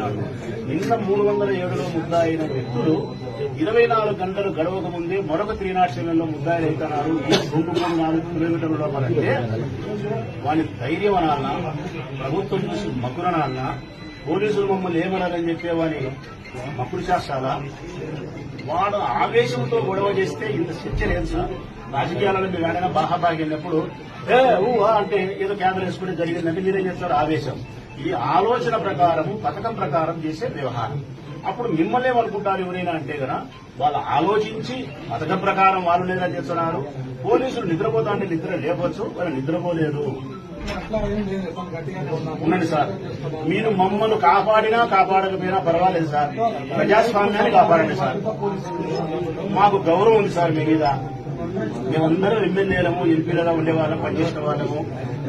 అయినాడు. నిన్న 307లో ముద్దా అయిన వ్యక్తులు 24 గంటలు గడవక ముందే మరొక 307లో ముద్దాయిలు అవుతున్నారు. 2-4 కిలోమీటర్ల వరంటే వాని ధైర్యం అనాలన్నా, ప్రభుత్వం చూసి మకురనాలన్నా, పోలీసులు మమ్మల్ని ఏమనాలని చెప్పే వాని మకుడు శాస్త్రాలా? వాడు ఆవేశంతో గొడవ చేస్తే ఇంత శిక్ష లేదు సార్. రాజకీయాలలో మీరు ఏడైనా బాహాబాగి వెళ్ళినప్పుడు అంటే ఏదో క్యామెరా వేసుకుంటే జరిగిందంటే మీరేం చేస్తారు? ఆవేశం. ఈ ఆలోచన ప్రకారం, పథకం ప్రకారం చేసే వ్యవహారం. అప్పుడు మిమ్మల్ని ఏమనుకుంటారు ఎవరైనా అంటే కదా, వాళ్ళు ఆలోచించి పథకం ప్రకారం వాళ్ళు లేదా చేస్తున్నారు. పోలీసులు నిద్రపోతా అంటే నిద్ర లేపొచ్చు, వాళ్ళు నిద్రపోలేదు. ఉండండి సార్, మీరు మమ్మల్ని కాపాడినా కాపాడకపోయినా పర్వాలేదు సార్. ప్రజాస్వామ్యాన్ని కాపాడండి సార్. మాకు గౌరవం ఉంది సార్ మీ మీద. మేమందరం ఎమ్మెల్యేలము, ఎంపీలుగా ఉండేవాళ్ళం, పనిచేసిన వాళ్ళము.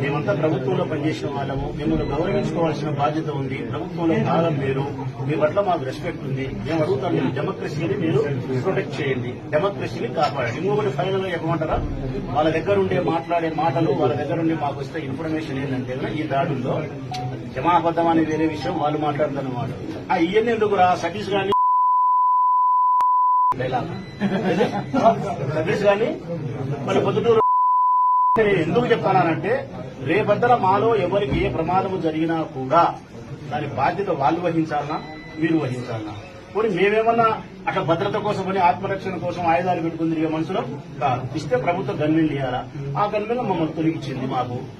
మేమంతా ప్రభుత్వంలో పనిచేసిన వాళ్ళము. మిమ్మల్ని గౌరవించుకోవాల్సిన బాధ్యత ఉంది. ప్రభుత్వంలో భాగం మీరు. మీ పట్ల మాకు రెస్పెక్ట్ ఉంది. మేము అడుగుతాం, మీరు డెమోక్రసీని మీరు ప్రొటెక్ట్ చేయండి, డెమోక్రసీని కాపాడండి. ఇంకొకటి ఫైనల్ గా చెప్పమంటారా, వాళ్ళ దగ్గర ఉండే మాట్లాడే మాటలు, వాళ్ళ దగ్గర ఉండి మాకు వస్తే ఇన్ఫర్మేషన్ ఏంటంటే ఈ దాడుల్లో జమాబద్దం అనే వేరే విషయం వాళ్ళు మాట్లాడుతున్నమాట. ఇవన్నీ ఎందుకు రా సతీష్ గాని సతీష్ గాని మన పొద్దుటూరు ఎందుకు చెప్తానంటే, రేపద్దల మాలో ఎవరికి ఏ ప్రమాదము జరిగినా కూడా దాని బాధ్యత వాళ్ళు వహించాలన్నా, మీరు వహించాలన్నా. పోనీ మేమేమన్నా అట్లా భద్రత కోసం అని, ఆత్మరక్షణ కోసం ఆయుధాలు పెట్టుకుని తిరిగే మనుషులు కాదు. ఇస్తే ప్రభుత్వం గన్మెన్లు ఇవ్వాలా? ఆ గన్మెన్లు మమ్మల్ని తొలగించింది.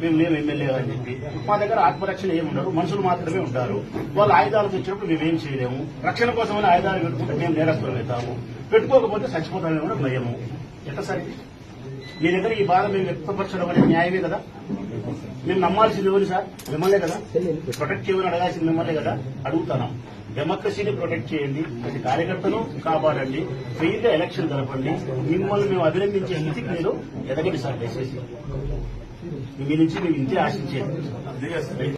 మేము ఎమ్మెల్యే అని చెప్పి మా దగ్గర ఆత్మరక్షణ ఏమి ఉండరు, మనుషులు మాత్రమే ఉంటారు. వాళ్ళు ఆయుధాలు తెచ్చినప్పుడు మేమేం చేయలేము. రక్షణ కోసమని ఆయుధాలు పెట్టుకుంటే మేము నేరస్తులం అవుతాము. పెట్టుకోకపోతే చచ్చిపోతామని కూడా భయము. ఎట్లా సరే? మీ దగ్గర ఈ బాధ మేము వ్యక్తపరచడం అనేది న్యాయమే కదా. మేము నమ్మాల్సింది ఎవరు సార్? మిమ్మల్నే కదా. ప్రొటెక్ట్ చేయమని అడగాల్సింది మిమ్మల్నే కదా. అడుగుతున్నాం, డెమోక్రసీని ప్రొటెక్ట్ చేయండి, ప్రతి కార్యకర్తను కాపాడండి, ఫ్రీగా ఎలక్షన్ జరపండి. మిమ్మల్ని మేము అభినందించే స్థితికి మీరు ఎదగండి సార్. దయచేసి మీ నుంచి మేము ఇంతే ఆశించేది.